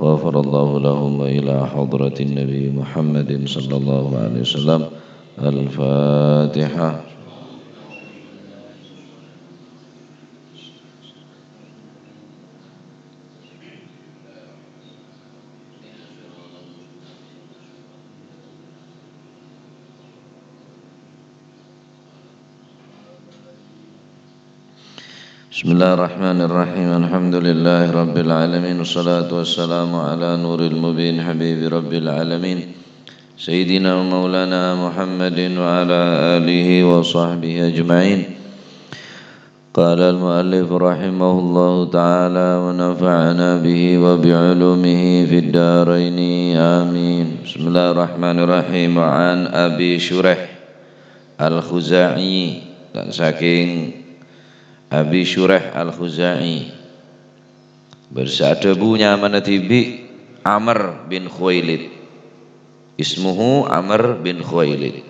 غفر الله لهم إلى حضرة النبي محمد صلى الله عليه وسلم. الفاتحة. Bismillahirrahmanirrahim. Alhamdulillahi rabbil alamin. Wassalatu wassalamu ala nuril mubin habibi rabbil alamin Sayyidina wa maulana Muhammadin wa ala alihi wa sahbihi ajma'in. Qala al-muallif rahimahullahu ta'ala wa nafa'ana bihi wa bi'ulumihi fid daraini amin. Bismillahirrahmanirrahim. Wa an Abi Shuraih Al-Khuzai, dan saking Abi Shuraih Al-Khuzai bersadabunya manatibi Amr bin Khuwailid, ismuhu Amr bin Khuwailid.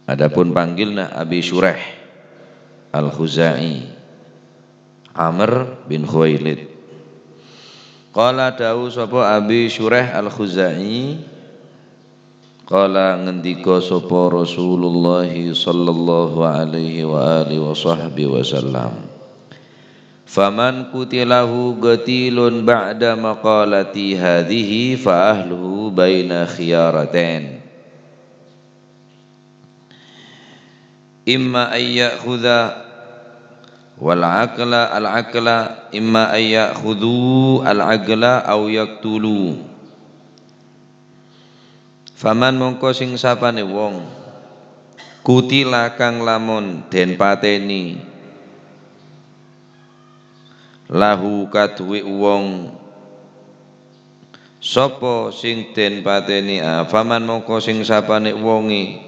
Adapun panggilna Abi Shuraih Al-Khuzai Amr bin Khuwailid. Qala dawu sapa Abi Shuraih Al-Khuzai, qala ngendika sapa Rasulullah sallallahu alaihi wa alihi wa sahbihi wasallam, faman kutilahu gatilun ba'da maqalati hadhihi fa ahluhu baina khiyaratain, imma ayyakhudha wal aqla al aqla, imma ayyakhudhu al aqla aw yaqtulu. Faman mongko sing sapane wong kutila kang lamun den pateni lahu kadhuwe wong sapa sing den pateni, faman mongko sing sapane wonge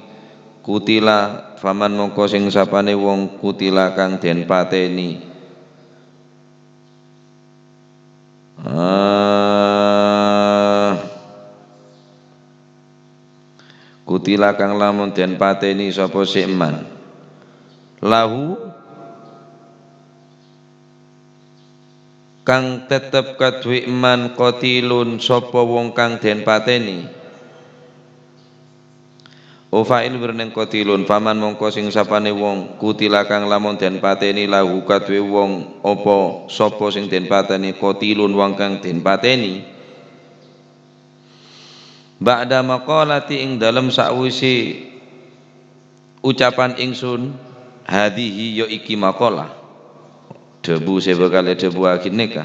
kutila, faman mongko sing sapane wong kutila kang den pateni kutila kang lamun den pateni sapa sikman lahu kang tetep kadhuwe iman qatilun sapa wong kang den pateni, o fa'il berneng qatilun, faman mongko sing sapane wong kutila kang lamun den pateni lahu kadhuwe wong apa sapa sing den pateni qatilun wong kang den pateni, ba'da maqalati ing dalem sakwise ucapan ingsun hadhihi ya iki maqalah debu sebekale debu akhirnya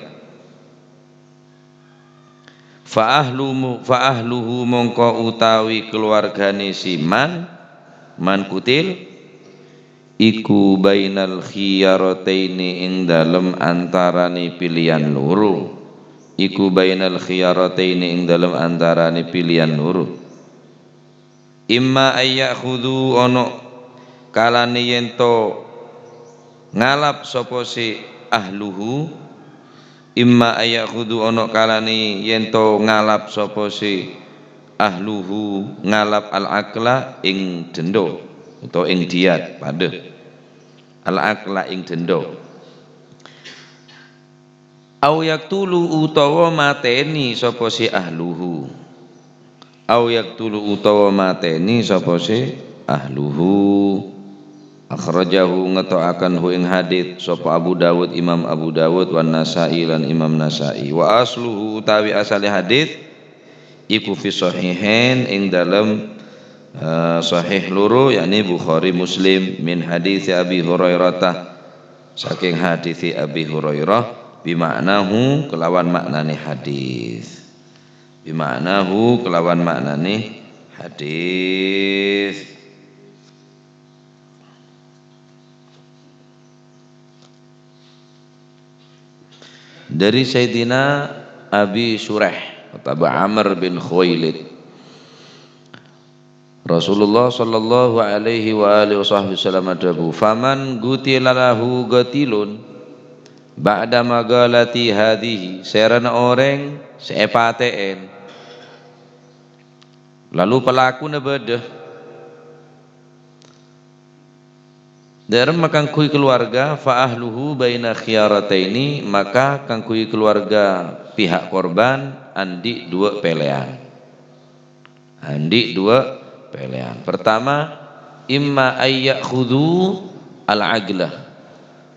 fa ahluhu mongko utawi keluargane si man kutil iku bainal khiyarataini ing dalem antarane pilihan loro, iku bainal khiyarataini ing dalem antarane pilihan loro, imma ayyakhudhu ono kalane yen to ngalap sapa si ahluhu, imma ayyakhudhu ono kalane yen to ngalap sapa si ahluhu ngalap al aqla ing dendo utawa ing diat padhe al aqla ing dendo, au yaktulu utawa mateni sapa si ahluhu, au yaktulu utawa mateni sapa si ahluhu. Akhrajahu ngetoakan hu ing hadits sapa Abu Dawud, Imam Abu Dawud, wan Nasa'i lan Imam Nasa'i. Wa asluhu utawi asale hadits iku fi sahihain ing dalem sahih loro, yakni Bukhari Muslim, min hadits Abi Hurairah, saking hadits Abi Hurairah, bimaknahu kelawan maknane hadis, bimaknahu kelawan maknane hadis. Dari Sayyidina Abi Shuraih atau Amr bin Khuwailid, Rasulullah sallallahu alaihi wa alihi wasallam adabu, faman gutila lahu gatilun ba'da magalati hadhihi, serana orang seepateen lalu pelaku bedah Dalam kangkui keluarga fa ahluhu baina khiyarataini, maka kangkui keluarga pihak korban andi dua pilihan. Andi dua pilihan. Pertama, imma ayyakhudhu al-aglah.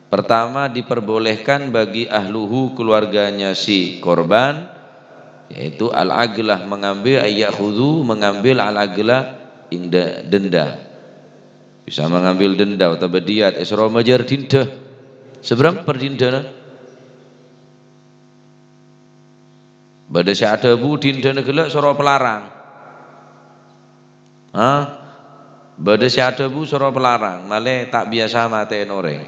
Pertama, diperbolehkan bagi ahluhu keluarganya si korban, yaitu al-aglah, mengambil ayyakhudhu, mengambil al-aglah denda. Bisa mengambil denda atau bediat isra majar dinda. Seberapa per dinda? Bada ada bu dinda gelak sura pelarang. Hah? Bada ada bu sura pelarang, malah tak biasa matiin orang.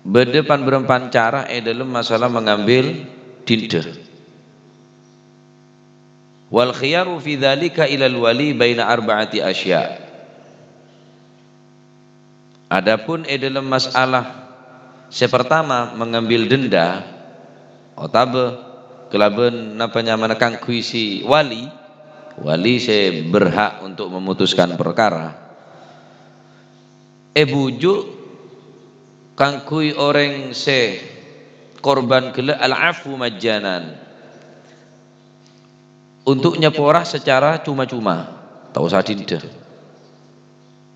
Berdepan berempat cara dalam masalah mengambil dinda. Wal khiyaru fi dzalika ila al-wali baina arba'ati asya. Adapun dalam masalah sepertama mengambil denda otabe kelaben napanya menekan kuisi wali se berhak untuk memutuskan perkara bujuk kangkui orang se korban gele al-afu majanan, untuk nyeporah secara cuma-cuma, tahu sadinda.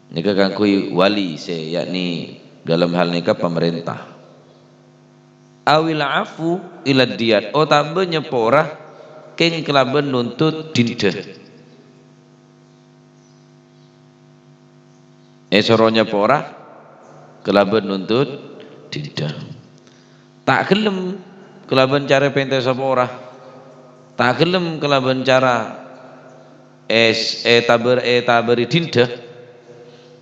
Nikah kangkui wali se, yakni dalam hal nikah pemerintah. Awil afu ila diyat, tambah nyeporah keng kelaben nuntut dinda. Soro nyeporah kelaben nuntut dinda. Tak gelem kelaben cara pente seporah. Tak gelem kelaben cara taberi dinda.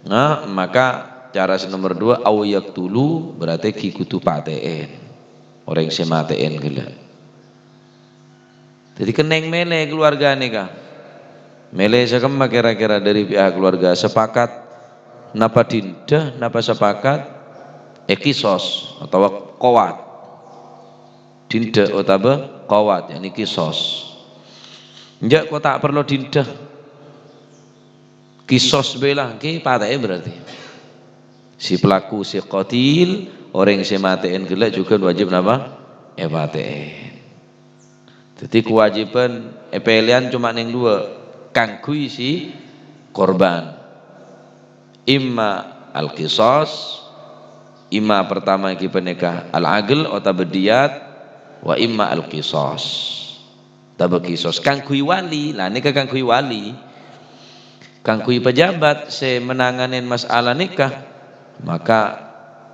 Nah, maka cara nomor 2 awiyak dulu berarti kikutu paten orang sematen gila. Jadi keneng mele keluarga nikah. Mele sekema kira-kira dari pihak keluarga sepakat napa dinda napa sepakat kisos atau kawat. Dinda otaba kawat yakni kisos. Njak kok tak perlu dinda. Kisos bela ki pateke berarti. Si pelaku si qatil orang si matiin gila juga wajib napa? Paten. Jadi kewajiban pelian cuma yang dua, kangkui si korban. Imma al-qisas, imma pertama iki penikah al-agl atau bediyat, wa imma al-qisas. Tabe qisas kangkui wali, lah nikah kangkui wali. Kangkui pejabat se menanganin masalah nikah, maka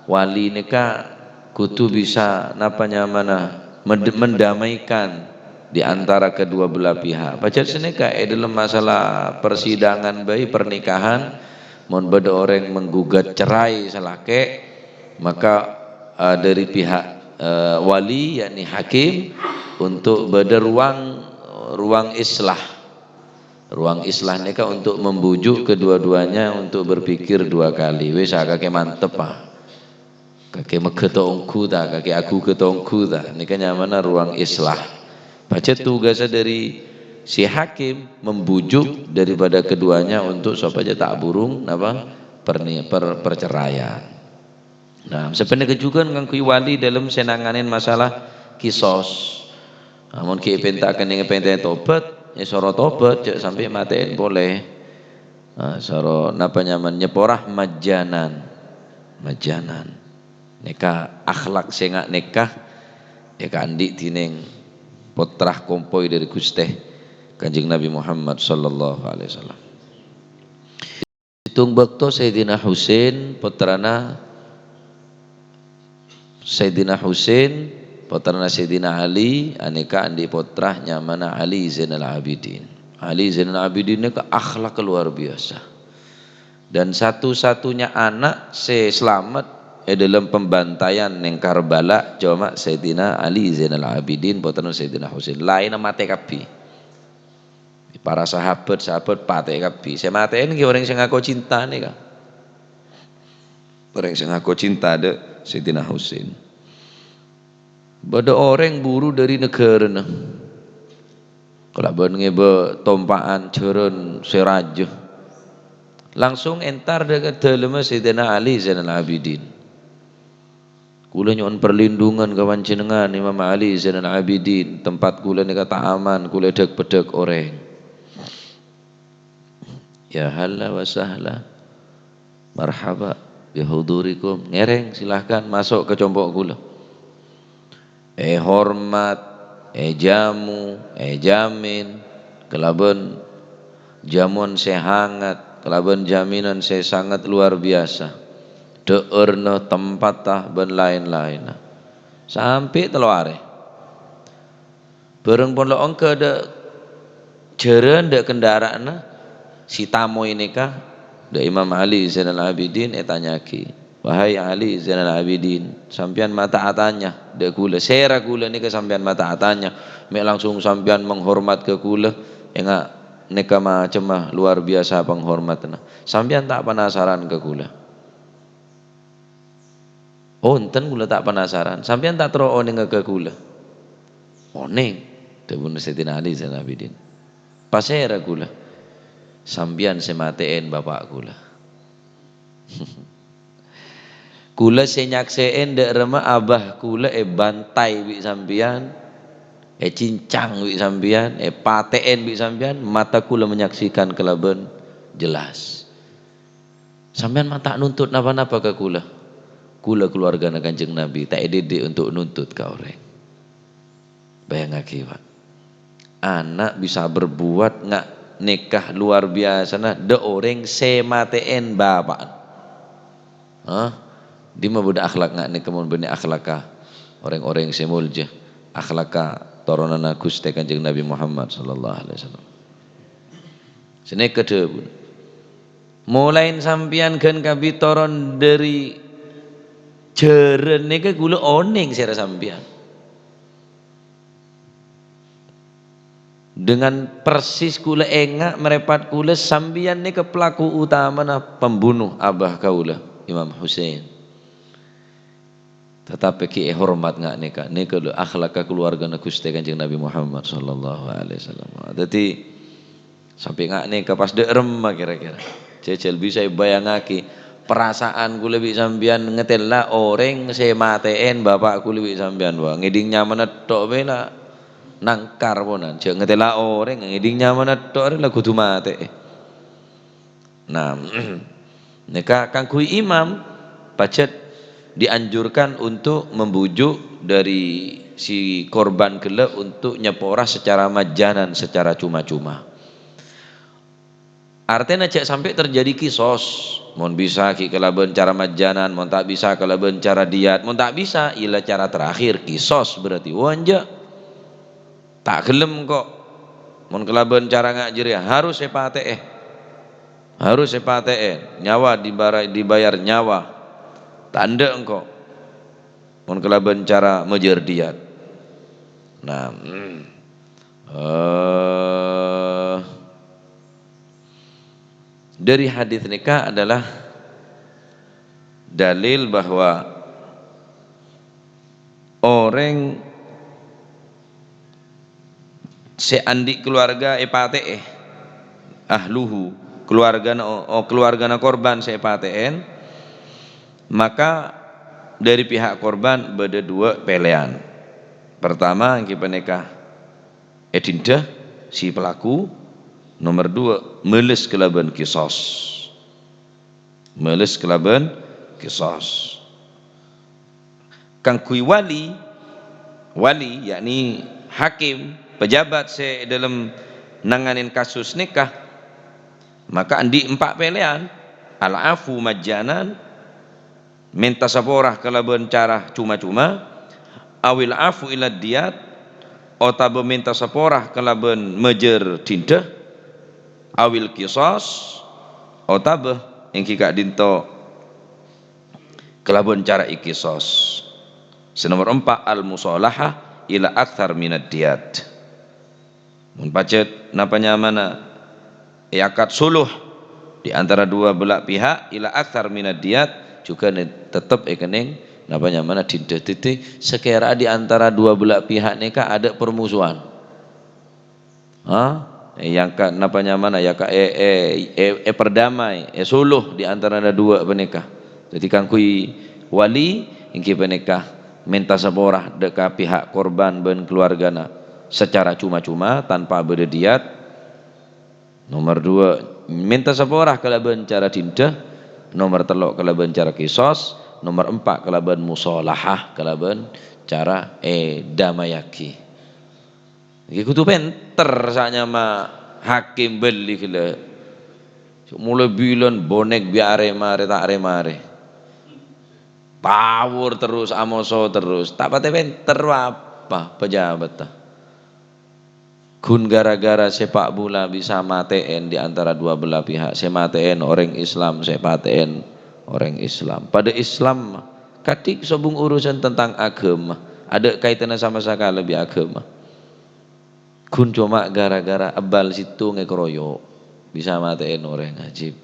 wali nikah kudu bisa napanya mana mendamaikan di antara kedua belah pihak. Baca senika dalam masalah persidangan bayi pernikahan, mun beda orang menggugat cerai salake, maka dari pihak wali yakni hakim untuk beda ruang islah. Ruang islah nikah untuk membujuk kedua-duanya untuk berpikir dua kali. Wes kakek mantep kakek megetongku tak, kakek aku ketongku tak. Nikahnya mana ruang islah. Baca tugasnya dari si hakim membujuk daripada keduanya untuk supaya tak burung apa perceraian. Nah, sebenarnya juga kangkui wali dalam senanganin masalah kisos. Namun ki pentakan yang pentai tobat. Soro tobat cek sampai matiin boleh. Soro napa nyaman nyeporah majanan nikah akhlak sengak nikah kandi tining putrah kompoi dari Gusti Kanjeng Nabi Muhammad sallallahu alaihi wasallam. Hitung bakto Sayyidina Husain putrana Sayyidina Husain putrana Sayyidina Ali, aneka andi putrah nyamana Ali Zainal Abidin. Ali Zainal Abidin ini ke akhlak luar biasa. Dan satu-satunya anak selamat dalam pembantaian neng Karbala cuma Sayyidina Ali Zainal Abidin putrana Sayyidina Husain. Lain mate kabeh. Para sahabat pate kabeh. Saya maten ki orang sing ngaku cinta nih kan. Orang sing ngaku cinta ada Sayyidina Husain. Bada orang buru dari negara nah. Kalau ben ngebe tompaan jeren serajuh langsung entar dekat dalam Sayyidina Ali Zainal Abidin. Kula nyuwun perlindungan kawan jenengan Imam Ali Zainal Abidin, tempat kula nika tak aman, kula deg-bedeg oreng. Ya halla wa sahla. Marhaba bihudurikum. Ngereng silahkan masuk ke compok kula. Hormat, jamu, jamin, kelaben jamuan saya hangat, kelaben jaminan saya sangat luar biasa. Deurna tempat tah ben lain-lain. Sampai teluare. Bareng pun loong ke de jeren de kendaraan si tamu ini kah de Imam Ali Zainal Abidin tanyaki. Wahai Ali Zainal Abidin, sampian mata atanya de kula sera kula ni ke sampian mata atanya, me langsung sampian menghormat ke kula enggak neka macam luar biasa penghormatna. Sampian tak penasaran ke kula. Oh enten kula tak penasaran, sampean tak tero oning ke kula. Oning, debun Sayyidina Ali Zainal Abidin. Pasera kula. Sampean semateen bapak kula. Kula senyakseen dek rema abah kula bantai wi sampean, cincang wi sampean, pateen wi sampean, mata kula menyaksikan kelaben jelas. Sampean mata nuntut napa-napa ke kula. Kula keluarga Kanjeng Nabi tak didik untuk nuntut ke orang. Bayang lagi Pak, anak bisa berbuat nggak nikah luar biasa nah de orang semateen bapak. Di mah budak akhlak nggak nikah mun benih akhlakah orang-orang semulja akhlakah turunan Gusti Kanjeng Nabi Muhammad sallallahu alaihi wasallam. Sini kedua mulai sampian kan kabi toron dari jeren nika kula oning sira sampean. Dengan persis kula engak merepat kula sampean nika pelaku utama na pembunuh abah kaula Imam Husain. Tetapi ki hormat ngak nika lho akhlak keluarga Gusti Kanjeng Nabi Muhammad sallallahu alaihi wasallam. Dadi sampai ngak nika pas deurem kira-kira. Cecel bisa bayangake perasaan kula bi sampean ngetela orang saya mateen bapak kula bi sampean wa ngiding nyaman tok bela nangkar ponan cek ngetela orang ngiding nyaman tok la kudu mate. Nah nika kanggo imam pacet dianjurkan untuk membujuk dari si korban gele untuk nyeporah secara majanan secara cuma-cuma. Artinya cek sampai terjadi kisos. Mohon bisa ki kelaben cara majanan, mohon tak bisa kelaben cara diat, mohon tak bisa ila cara terakhir kisos berarti wanja tak gelem kok. Mohon kelaben cara ngajir ya harus sepate harus sepate nyawa dibayar nyawa tanda engkau. Mohon kelaben cara mejer diat. Nah, dari hadis nikah adalah dalil bahwa orang seandi keluarga epate ahluhu keluarga korban sepateen maka dari pihak korban beda dua pilihan. Pertama kita nikah edindah si pelaku. Nomor dua, meles kelaban kisos. Meles kelaban kisos. Kang kui wali yakni hakim, pejabat dalam nanganin kasus nikah, maka andi 4 pilihan. Al-afu majanan, minta saporah kelaban cara cuma-cuma, awil afu ila diat, atau minta saporah kelaban mejer tindah, awil kisos otabah yang kika dinto kelaban cara ikisos. Senomor 4 al musalaha ila akthar minad diyat. Mun pacet napanya mana akad suluh di antara dua belah pihak ila akthar minad diyat juga tetap ekening napanya mana dinda titik sekira di antara dua belah pihak nikah ada permusuhan. Yang ka napanya mana ya ka perdamai suluh di antara ada dua penikah. Jadi kan kui wali ingki penikah minta saborah deka pihak korban ben keluargana secara cuma-cuma tanpa berdediat. Nomor dua minta saborah kalau ben cara tindah. Nomor telok kalau ben cara kisos. Nomor empat kalau ben musolahah kalau ben cara damayaki. Iki kudu pinter saknya mah hakim beli gila. Mulai bilang bonek biare mare tak mare. Power terus amoso terus. Tak pate pinter apa pejabat ta. Kun gara-gara sepak bola bisa mateen di antara dua belah pihak. Saya mateen orang Islam, saya pateen orang Islam. Pada Islam katik sobung urusan tentang agama. Ada kaitannya sama sekali lebih agama. Kun cuma gara-gara abal situ ngekroyo bisa matiin orang ajib.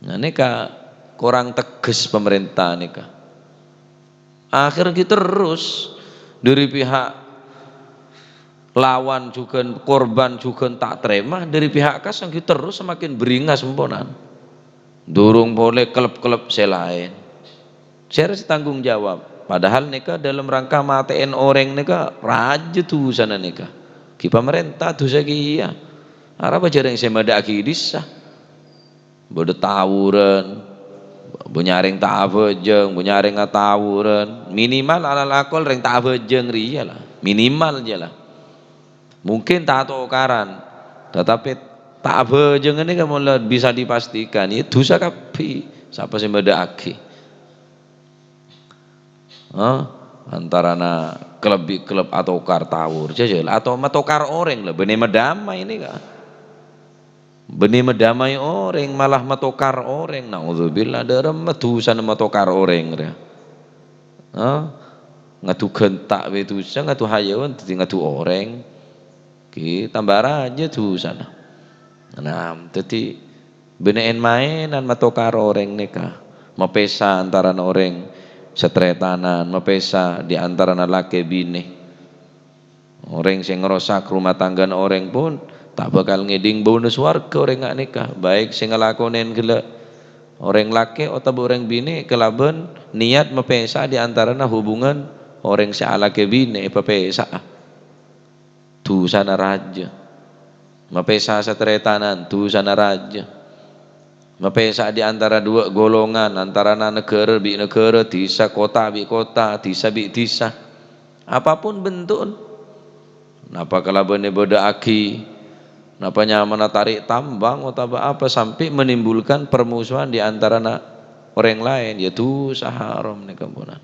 Nah neka kurang tegas pemerintah neka. Akhir kita terus dari pihak lawan juga korban juga tak terima, dari pihak kas yang kita terus semakin beringas semponan. Durung boleh klub-klub selain. Saya harus tanggung jawab. Padahal neka dalam rangka matiin orang neka raja tuh sana neka. Ki pemerintah tuh saya arah baca yang saya mada akidisah bodoh tawuran bunyaring tak avejeng bunyaring tawuran minimal alal akol ring tak avejeng ria lah minimal aja lah mungkin tak tokaran tetapi tak avejeng ini kan bisa dipastikan ya dosa kapi siapa sih mada aki antara klub atau tawur jajal atau matokar orang lah benih medamai ini kan benih medamai orang malah matokar orang naudzubillah ada metusan matokar orang dia ngatu gentak betu ngatu hayawan ngatu orang ki tambah aja tuh sana nah jadi benein mainan matokar orang neka mapesa antara orang setretanan mapesa di antara laki bini orang sing ngerosak rumah tangga orang pun tak bakal ngeding bonus warga orang nggak nikah baik sing ngelakonin gila orang laki atau orang bini kelaban niat mapesa di antara hubungan orang si laki bini mapesa tu sana raja mapesa setretanan tu sana raja mapesa di antara dua golongan antara negara bi negara desa kota bi kota desa bi desa apapun bentuk napa kalaban beda aki napa nyaman tarik tambang atau apa sampai menimbulkan permusuhan di antara orang lain ya itu haram nih kampunan.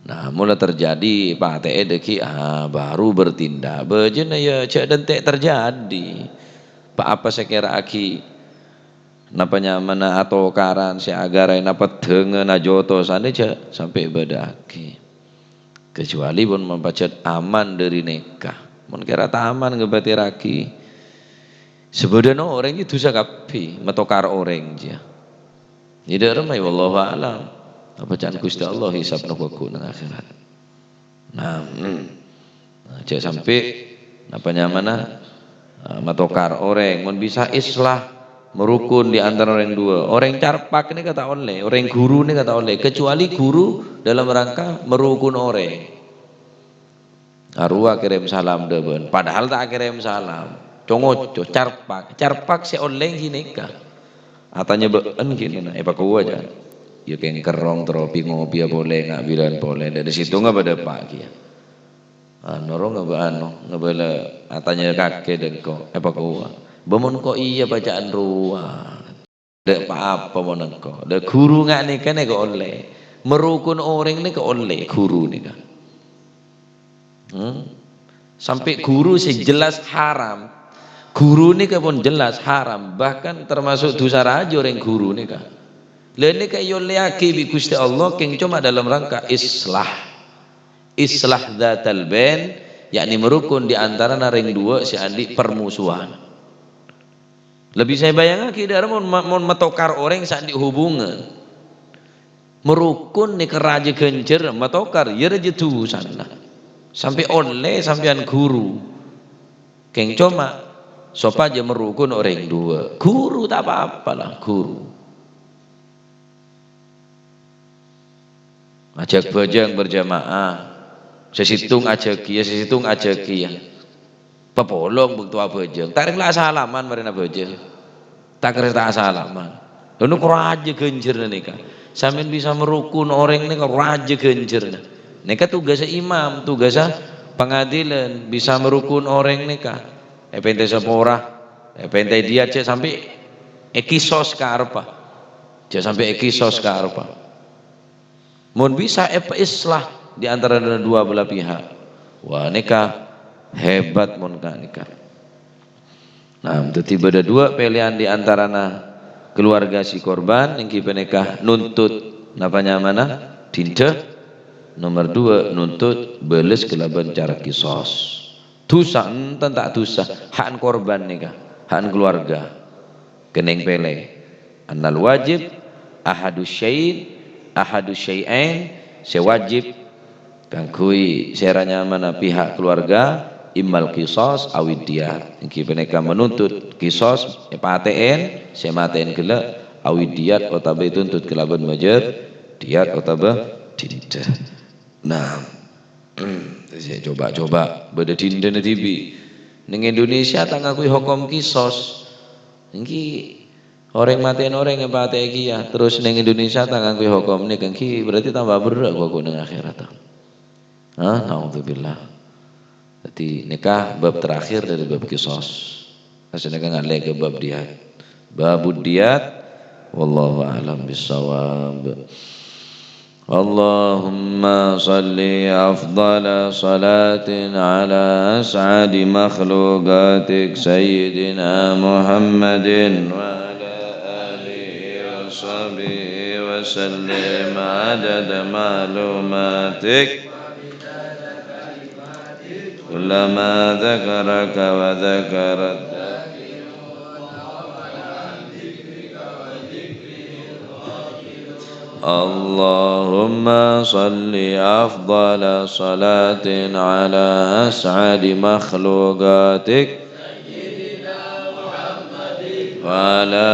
Nah mulai terjadi Pak TE deki baru bertindak bejen ya cek dan tek terjadi Pak apa sekira aki napa nyamana atau karan si agarai napa dengan ajoto sana sampai bedaki kecuali pun membaca aman dari nikah mun kira aman ngebati raki sebenarnya orang itu dosa kapi metokar orang dia tidak ramai wallahu alam bacaan Gusti Allah hisab nubuku nang akhirat nah cek sampai napa nyamana metokar orang mun bisa islah merukun di antara orang dua orang carpak ini kata oleh orang guru ini kata oleh kecuali guru dalam rangka merukun orang arwah kirim salam deben padahal tak kirim salam congoco carpak si oleh gini kah atanya been gini nah epaku aja ya kayak kerong tropi ngopi ya boleh nggak bilang boleh dari situ nggak pada pagi ya norong nggak boleh atanya kakek dan kok epaku Bamun kok iya bacaan ruah. Dek apa mau nengko. Dek guru nggak nih kan kok oleh. Merukun orang nih kok oleh guru nih kan. Sampai guru sih jelas haram. Guru nih kan pun jelas haram. Bahkan termasuk dosa raja orang guru nih kan. Lain kayak yoleaki bi Gusti Allah keng cuma dalam rangka islah. Islah dzatal bain yakni merukun di antara naring dua si andi permusuhan. Lebih saya bayangkan kita mau metokar orang saat dihubungan merukun nih keraja gencer metokar ya raja tuh sana sampai oleh sampean guru Keng coma sopa aja merukun orang dua. Guru tak apa-apa lah, guru. Ajak bajang berjamaah. Sesitung ajak kia, sesitung ajak kia. Pepolong bukti bajang. Tarik lah salaman marina bajang. Tak kereta salaman. Lalu raja genjer nika. Sambil bisa merukun orang nika raja genjer. Nika tugasnya imam, tugasnya pengadilan bisa merukun orang nika. Pente sepora, pente dia cek sampai ekisos ke arpa, cek sampai ekisos ke arpa. Mun bisa islah di antara dua belah pihak. Wah nika hebat mun nika. Nah, tiba ada dua pilihan di antara keluarga si korban yang kita nikah nuntut napanya mana? Tinta. Nomor dua nuntut beles kelaban cara kisos. Dosa enten tak dosa hak korban nikah, hak keluarga. Keneng pele. Annal wajib ahadus syai'ain sewajib kangkui seranya mana pihak keluarga imal kisos awid diyat. Iki peneka menuntut kisos paten sematen gela awid diyat otabe tuntut kelaban majer diyat otabe tidak. Nah, saya coba beda tinda na TV. Neng Indonesia tak ngakui hukum kisos. Nengki orang matiin orang yang pakai ya. Terus neng Indonesia tak ngakui hukum ini kengki berarti tambah berat gua neng akhirat. Alhamdulillah. Jadi nikah bab terakhir dari bab kisos. Asal nikah ngalih ke bab diat. Babud diat. Wallahu a'lam bissawab. اللهم صل أفضل صلاة على أسعد مخلوقاتك سيدنا محمد وعلى آله وصحبه وسلم عدد معلوماتك كلما ذكرك وذكرت اللهم صل أفضل صلاة على أسعد مخلوقاتك وعلى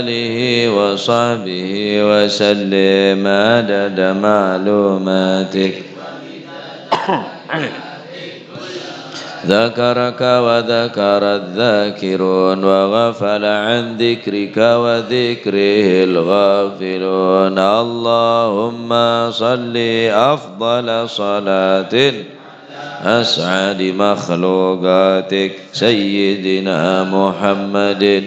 آله وصحبه وسلم عدد معلوماتك ذكرك وذكر الذاكرون وغفل عن ذكرك وذكره الغافلون اللهم صل أفضل صلاة أسعد مخلوقاتك سيدنا محمد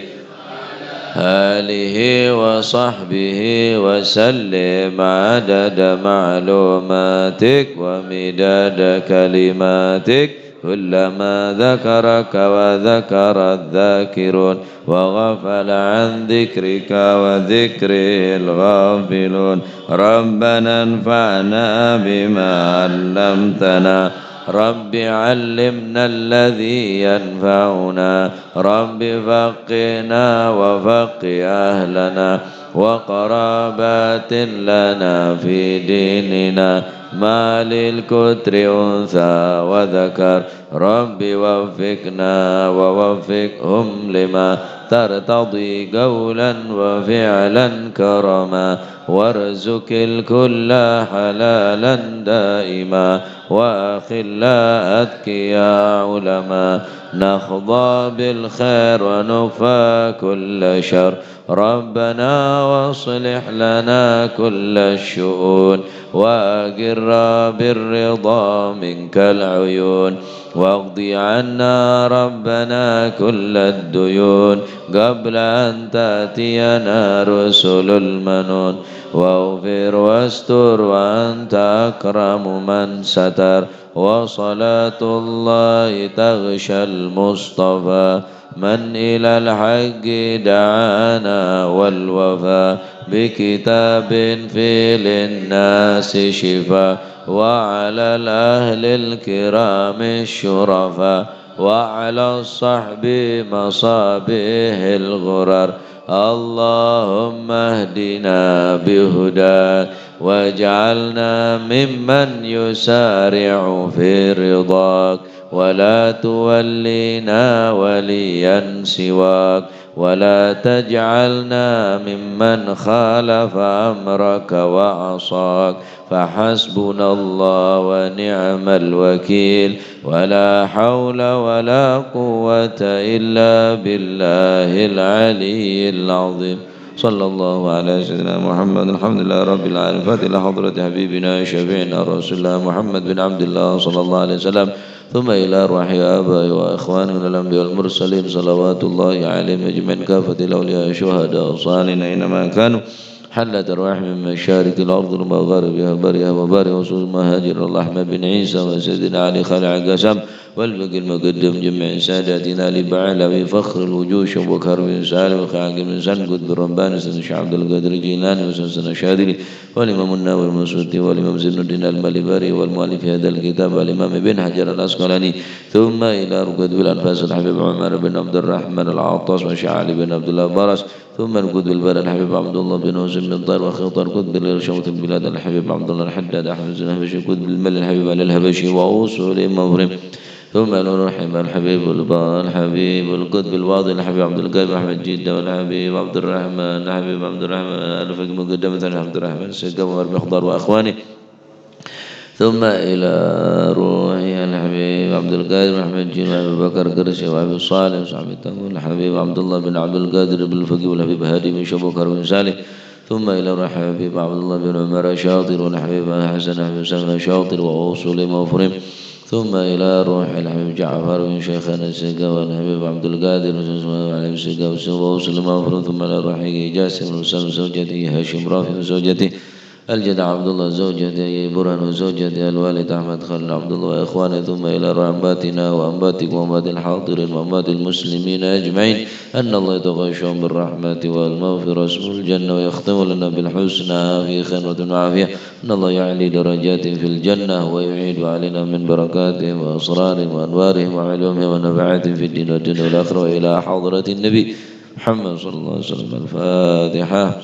آله وصحبه وسلم عدد معلوماتك ومداد كلماتك كلما ذكرك وذكر الذاكرون وغفل عن ذكرك وذكره الغافلون ربنا انفعنا بما علمتنا رب علمنا الذي ينفعنا رب فقنا وفق أهلنا وقرابات لنا في ديننا ما للكتر أنثى وذكر رب وفقنا ووفقهم لما ترتضي قولا وفعلا كرما وارزق الكل حلالا دائما وأخلاءك يا علما نخضى بالخير ونكفى كل شر ربنا واصلح لنا كل الشؤون وأقر بالرضا منك العيون واقض عنا ربنا كل الديون قبل أن تأتينا رسل المنون واغفر واستر وأنت أكرم من ستر وصلاة الله تغشى المصطفى من إلى الحق دعانا والوفاء بكتاب في للناس شفاء وعلى الأهل الكرام الشرفاء وعلى الصحب مصابيح الغرر اللهم اهدنا بهداك واجعلنا ممن يسارع في رضاك ولا تولينا وليا سواك ولا تجعلنا ممن خالف أمرك وعصاك فحسبنا الله ونعم الوكيل ولا حول ولا قوة إلا بالله العلي العظيم. صلى الله على سيدنا محمد. الحمد لله رب العالمين. فاتح لحضرة حبيبنا شفيعنا رسول الله محمد بن عبد الله صلى الله عليه وسلم، ثم إلى أرواح آبائي وإخواننا الأنبياء والمرسلين صلوات الله عليهم أجمعين كافة الأولياء الشهداء الصالحين أينما كانوا، حلت أرواح من مشارق الأرض ومغاربها برها وبارها وصول مهاجر الله أحمد بن عيسى وسيدنا علي خالع قسم والبقي المقدم جميع ساداتنا لبعلى فخر الوجوش وبكر بن سالم وخاق بن سنقد بن ربان سيدنا شيخ عبد القادر الجيلاني وسيدنا الشاذلي والإمام النووي المسعودي والإمام زين الدين المالباري والمؤلف هذا الكتاب والإمام ابن حجر العسقلاني، ثم إلى ركود الأنفاس الحبيب عمر بن عبد الرحمن العطاس وشعالي بن عبد الله برس، ثم القدب البلد الحبيب عبد الله بن حسين بن طير وخيط القدب لرشوة البلاد الحبيب عبد الله الحداد أحمد بن الهبشي القدب المل الحبيب علي الهبشي وأوصل مبرم، ثم نرحب الحبيب الحبيب القدب الواضي الحبيب عبد القادر أحمد جدة والحبيب عبد الرحمن الحبيب عبد الرحمن الفقيه مقدمة عبد الرحمن السيد مخضر وأخوانه، ثم إلى روحي الحبيب عبد القادر أحمد جين وأبي بكر قرشي وأبي صالح وصحبه التمون الحبيب عبد الله بن عبد القادر بن الفقيه والحبيب هادي بن شبكر بن سالم، ثم إلى روح الحبيب عبد الله بن عمر شاطر والحبيب حسن بن سلمة شاطر وأوصل مفرم، ثم إلى روح الحبيب جعفر بن شيخنا السقا والحبيب عبد القادر وعليه السقا وأوصل مفرم، ثم إلى روح جاسم وسلم زوجته هاشم رافي وزوجته الجد عبد الله زوجته برهان وزوجته الوالد أحمد خليل عبد الله وإخوانه، ثم إلى أنباتنا وأنباتكم وأنبات الحاضرين وأنبات المسلمين أجمعين أن الله يتغشهم بالرحمة والمغفرة اسم الجنة ويختم لنا بالحسنى في خير وعافية، أن الله يعلي درجات في الجنة ويعيد علينا من بركاتهم وأسرارهم وأنوارهم وعلومهم ونفعاتهم في الدين والدنيا والآخرة، وإلى حضرة النبي محمد صلى الله عليه وسلم. الفاتحة.